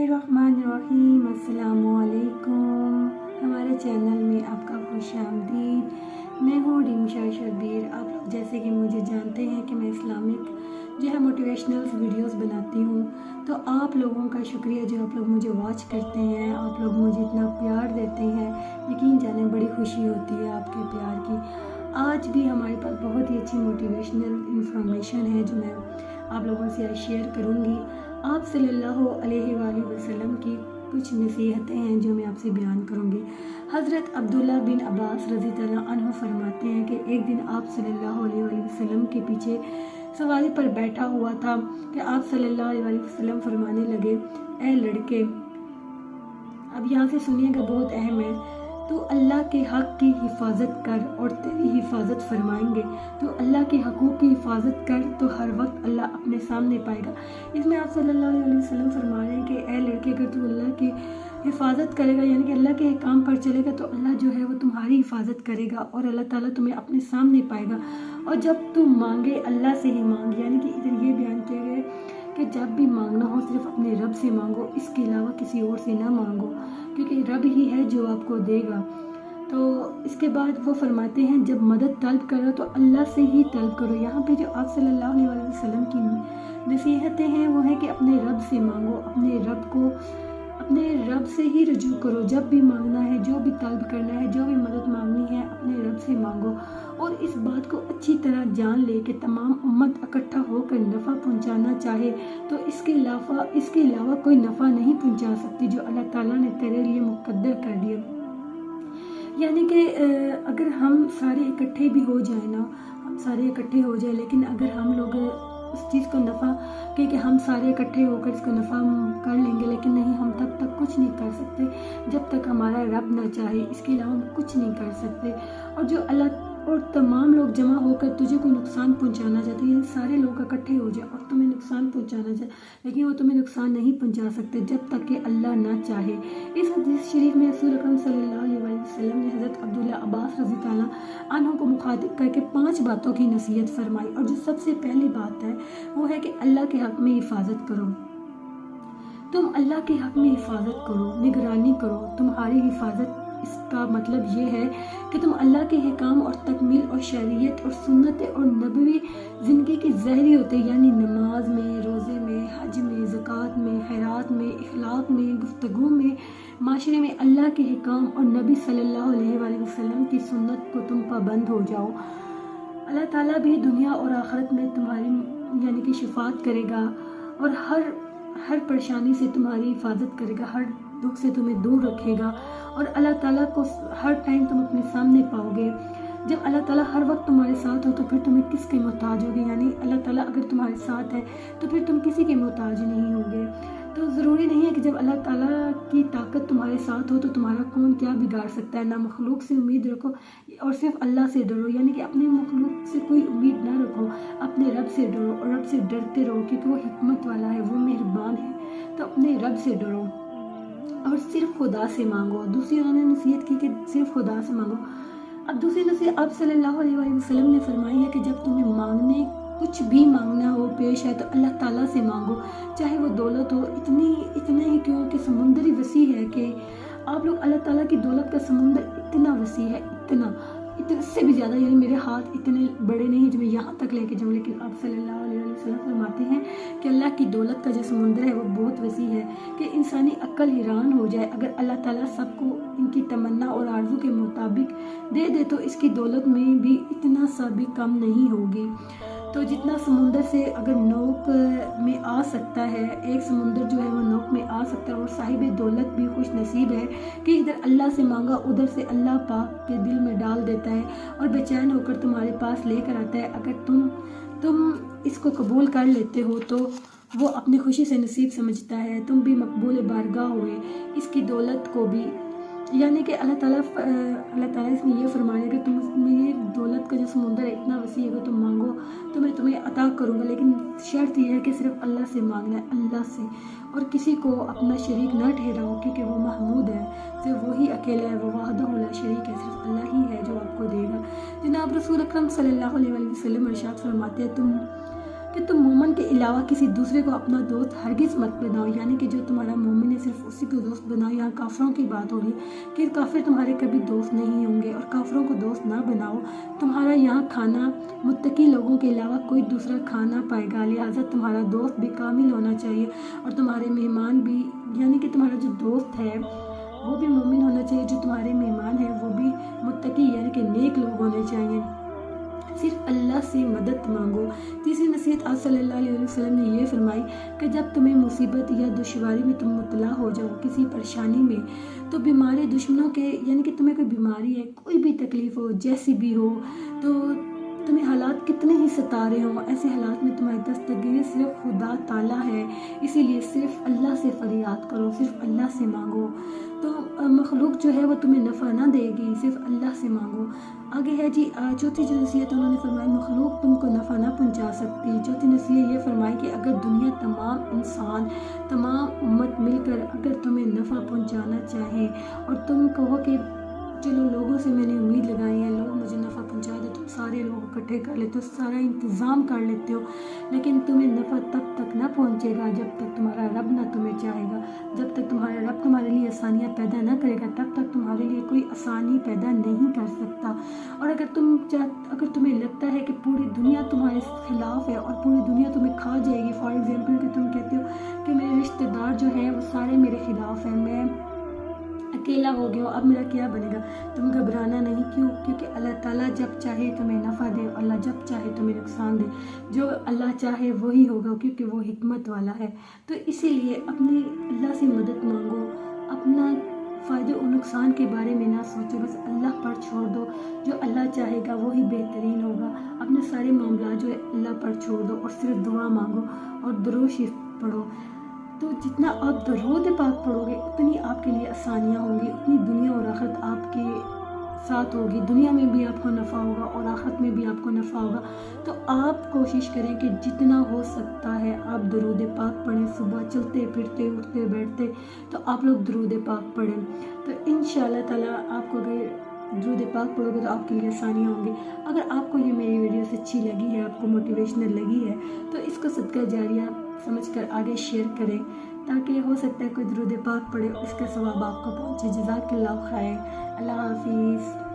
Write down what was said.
बिस्मिल्लाहिर्रहमानिर्रहीम। अस्सलामुअलैकुम। हमारे चैनल में आपका खुश आमदीद। मैं हूँ रिमशा शब्बीर। आप लोग जैसे कि मुझे जानते हैं कि मैं इस्लामिक जो है मोटिवेशनल वीडियोस बनाती हूँ, तो आप लोगों का शुक्रिया जो आप लोग मुझे वॉच करते हैं, आप लोग मुझे इतना प्यार देते हैं। यकीन जाने बड़ी खुशी होती है आपके प्यार की। आज भी हमारे पास बहुत ही अच्छी मोटिवेशनल इंफॉर्मेशन है जो मैं आप लोगों से शेयर करूँगी। आप सल्लल्लाहु अलैहि वसल्लम की कुछ नसीहतें हैं जो मैं आपसे बयान करूँगी। हज़रत अब्दुल्ला बिन अब्बास रज़ी अल्लाह अन्हु फरमाते हैं कि एक दिन आप सल्लल्लाहु अलैहि वसल्लम के पीछे सवारी पर बैठा हुआ था कि आप सल्लल्लाहु अलैहि वसल्लम फरमाने लगे, ए लड़के, अब यहाँ से सुनिएगा, बहुत अहम है, तो अल्लाह के हक़ की हिफाजत कर और तेरी हिफाजत फरमाएंगे। तो अल्लाह के हकूक़ की हिफाजत कर तो हर वक्त अल्लाह अपने सामने पाएगा। इसमें आप सल्लल्लाहु अलैहि वसल्लम फरमा रहे हैं कि ए लड़के, अगर तू अल्लाह की हिफाजत करेगा, यानी कि अल्लाह के काम पर चलेगा, तो अल्लाह जो है वो तुम्हारी हिफाजत करेगा और अल्लाह ताला तुम्हें अपने सामने पाएगा। और जब तुम मांगे अल्लाह से ही मांग, यानी कि इधर ये बयान किया गया है कि जब भी मांगना हो सिर्फ अपने रब से मांगो, इसके अलावा किसी और से ना मांगो, क्योंकि रब ही है जो आपको देगा। तो इसके बाद वो फरमाते हैं, जब मदद तलब करो तो अल्लाह से ही तलब करो। यहाँ पे जो आप सल्लल्लाहु अलैहि वसल्लम की नसीहतें हैं वो है कि अपने रब से मांगो, अपने रब से ही रजू करो। जब भी मांगना है, जो भी तलब करना है, जो भी मदद मांगनी है, अपने रब से मांगो। और इस बात को अच्छी तरह जान ले कि तमाम उम्मत इकट्ठा होकर नफ़ा पहुंचाना चाहे तो इसके अलावा कोई नफ़ा नहीं पहुंचा सकती जो अल्लाह ताला ने तेरे लिए मुक़द्दर कर दिया। यानी कि अगर हम सारे इकट्ठे भी हो जाए ना, हम सारे इकट्ठे हो जाए, लेकिन अगर हम लोग उस चीज़ को नफ़ा कि हम सारे इकट्ठे होकर इसको नफ़ा कर लेंगे, लेकिन नहीं, हम तब तक कुछ नहीं कर सकते जब तक हमारा रब ना चाहे। इसके अलावा हम कुछ नहीं कर सकते। और जो अल्लाह और तमाम लोग जमा होकर तुझे कोई नुकसान पहुंचाना चाहते हैं, सारे लोग इकट्ठे हो जाए और तुम्हें नुकसान पहुंचाना चाहे, लेकिन वो तुम्हें नुकसान नहीं पहुंचा सकते जब तक कि अल्लाह ना चाहे। इस हदीस शरीफ में रसूल अकरम सल्लल्लाहु अलैहि वसल्लम ने हज़रत अब्दुल्ला अब्बास रज़ी अल्लाह अन्हु को मुखातिब करके 5 बातों की नसीहत फरमाई। और जो सबसे पहली बात है वो है कि अल्लाह के हक़ में हिफाजत करो। तुम अल्लाह के हक़ में हिफाजत करो, निगरानी करो। तुम्हारी हिफाजत, इसका मतलब ये है कि तुम अल्लाह के अहकाम और तकमील और शरीयत और सुन्नत और नबवी ज़िंदगी की ज़हरी होते, यानी नमाज में, रोज़े में, हज में, ज़कात में, खैरात में, इखलाक में, गुफ्तगू में, माशरे में अल्लाह के अहकाम और नबी सल्लल्लाहु अलैहि वसल्लम की सुन्नत को तुम पाबंद हो जाओ। अल्लाह ताला भी दुनिया और आखिरत में तुम्हारी यानी कि शिफात करेगा और हर परेशानी से तुम्हारी हिफाजत करेगा, हर दुख से तुम्हें दूर रखेगा। और अल्लाह ताला को हर टाइम तुम अपने सामने पाओगे। जब अल्लाह ताला हर वक्त तुम्हारे साथ हो तो फिर तुम्हें किसके मोहताज होगे, यानी अल्लाह ताला अगर तुम्हारे साथ है तो फिर तुम किसी के मोहताज नहीं होगे। तो ज़रूरी नहीं है कि जब अल्लाह ताला की ताकत तुम्हारे साथ हो तो तुम्हारा कौन क्या बिगाड़ सकता है। ना मखलूक से उम्मीद रखो और सिर्फ अल्लाह से डरो, यानी कि अपने मखलूक से कोई उम्मीद ना रखो, अपने रब से डरो और रब से डरते रहो, क्योंकि वो हिकमत वाला है, वो मेहरबान है। तो अपने रब से डरो और सिर्फ खुदा से मांगो। दूसरी उन्होंने नसीहत की कि सिर्फ खुदा से मांगो। अब दूसरी नसीहत आप सल्लल्लाहु अलैहि वसल्लम ने फरमाई है कि जब तुम्हें कुछ भी मांगना हो पेश है तो अल्लाह ताला से मांगो, चाहे वो दौलत हो, इतने ही क्यों कि समुंदर ही वसी है कि आप लोग अल्लाह ताला की दौलत का समुंदर इतना वसी है, इतना इससे भी ज़्यादा, यानी मेरे हाथ इतने बड़े नहीं जो मैं यहाँ तक लेके जाऊँ, लेकिन आप सल्लल्लाहु अलैहि वसल्लम फरमाते हैं कि अल्लाह की दौलत का जो समुंदर है वो बहुत वसी है कि इंसानी अक्ल हैरान हो जाए। अगर अल्लाह ताला सबको इनकी तमन्ना और आरज़ू के मुताबिक दे दे तो इसकी दौलत में भी इतना सा भी कम नहीं होगी। तो जितना समुंदर से अगर नोक में आ सकता है, एक समुंदर जो है वो नोक में आ सकता है, और साहिब दौलत भी खुश नसीब है कि इधर अल्लाह से मांगा उधर से अल्लाह पाक के दिल में डाल देता है और बेचैन होकर तुम्हारे पास लेकर आता है। अगर तुम इसको कबूल कर लेते हो तो वो अपनी खुशी से नसीब समझता है, तुम भी मकबूल बारगाह हुए इसकी दौलत को भी। यानी कि अल्लाह ताला इसमें ये फरमाया कि तुम मेरी दौलत का जो समुंदर है इतना वसी है, अगर तुम मांगो तो मैं तुम्हें अता करूँगा, लेकिन शर्त यह है कि सिर्फ अल्लाह से मांगना है, अल्लाह से, और किसी को अपना शरीक ना ठहराओ, क्योंकि वो महमूद है, सिर्फ वही अकेला है, वो वहदहु ला शरीक है, सिर्फ अल्लाह ही है जो आपको देगा। जनाब रसूल अकरम सल्लल्लाहु अलैहि वसल्लम इरशाद फरमाते हैं कि तुम मोमिन के अलावा किसी दूसरे को अपना दोस्त हरगिज़ मत बनाओ, यानी कि जो तुम्हारा मोमिन है सिर्फ उसी को दोस्त बनाओ। यहाँ काफिरों की बात हो रही है कि काफिर तुम्हारे कभी दोस्त नहीं होंगे और काफिरों को दोस्त ना बनाओ। तुम्हारा यहाँ खाना मुत्तकी लोगों के अलावा कोई दूसरा खा ना पाएगा, लिहाजा तुम्हारा दोस्त भी कामिल होना चाहिए और तुम्हारे मेहमान भी, यानी कि तुम्हारा जो दोस्त है वो भी मोमिन होना चाहिए, जो तुम्हारे मेहमान हैं वो भी मुत्तकी यानी कि नेक लोग होने चाहिए। सिर्फ अल्लाह से मदद मांगो। तीसरी नसीहत आप सल्लल्लाहु अलैहि वसल्लम ने ये फरमाई कि जब तुम्हें मुसीबत या दुश्वारी में तुम मुब्तला हो जाओ, किसी परेशानी में, तो बीमारी दुश्मनों के, यानी कि तुम्हें कोई बीमारी है, कोई भी तकलीफ़ हो, जैसी भी हो, तो तुम्हें हालात कितने ही सता रहे हो, ऐसे हालात में तुम्हारी दस्तगीर सिर्फ खुदा ताला है, इसीलिए सिर्फ अल्लाह से फरियाद करो, सिर्फ अल्लाह से मांगो। तो मखलूक जो है वो तुम्हें नफ़ा ना देगी, सिर्फ अल्लाह से मांगो। आगे है जी चौथी जो नसीहत उन्होंने फरमाई, मखलूक तुमको नफ़ा ना पहुंचा सकती। चौथी नसीहत ये फरमाई कि अगर दुनिया तमाम इंसान, तमाम उम्मत मिलकर अगर तुम्हें नफ़ा पहुंचाना चाहे और तुम कहो कि चलो लोगों से मैंने उम्मीद लगाई है, लोग मुझे नफ़ा पहुंचा दे, तुम सारे लोग इकट्ठे कर लेते हो, सारा इंतज़ाम कर लेते हो, लेकिन तुम्हें नफ़ा तब तक ना पहुंचेगा जब तक तुम्हारा रब ना तुम्हें चाहेगा। जब तक तुम्हारा रब तुम्हारे लिए आसानियाँ पैदा ना करेगा तब तक तुम्हारे लिए कोई आसानी पैदा नहीं कर सकता। और अगर तुम्हें लगता है कि पूरी दुनिया तुम्हारे खिलाफ है और पूरी दुनिया तुम्हें खा जाएगी, फॉर एग्जाम्पल कि तुम कहते हो कि मेरे रिश्तेदार जो हैं वो सारे मेरे खिलाफ हैं, मैं अकेला हो गया, अब मेरा क्या बनेगा, तुम घबराना नहीं। क्यों? क्योंकि अल्लाह ताला जब चाहे तुम्हें नफ़ा दे, अल्लाह जब चाहे तुम्हें नुकसान दे, जो अल्लाह चाहे वही होगा, क्योंकि वो हिकमत वाला है। तो इसीलिए अपनी अल्लाह से मदद मांगो, अपना फ़ायदे और नुकसान के बारे में ना सोचो, बस अल्लाह पर छोड़ दो, जो अल्लाह चाहेगा वही बेहतरीन होगा। अपने सारे मामला जो है अल्लाह पर छोड़ दो और सिर्फ दुआ मांगो और दुरूद शरीफ पढ़ो। तो जितना आप दरूद पाक पढ़ोगे उतनी आपके लिए आसानियाँ होंगी, उतनी दुनिया और आखिरत आपके साथ होगी। दुनिया में भी आपको नफ़ा होगा और आखिरत में भी आपको नफ़ा होगा। तो आप कोशिश करें कि जितना हो सकता है आप दरूद पाक पढ़ें। सुबह चलते फिरते उठते बैठते तो आप लोग दरूद पाक पढ़ें। तो इंशाअल्लाह ताला आपको अगर दरूद पाक पढ़ोगे तो आपके लिए आसानियाँ होंगी। अगर आपको ये मेरी वीडियोस अच्छी लगी है, आपको मोटिवेशनल लगी है, तो इसको सदका जारिया समझकर आगे शेयर करें, ताकि हो सकता है कोई दरूद पाक पढ़े, इसका सवाब आपको पहुँचे। जज़ाकल्लाह खैर। अल्लाह हाफिज़।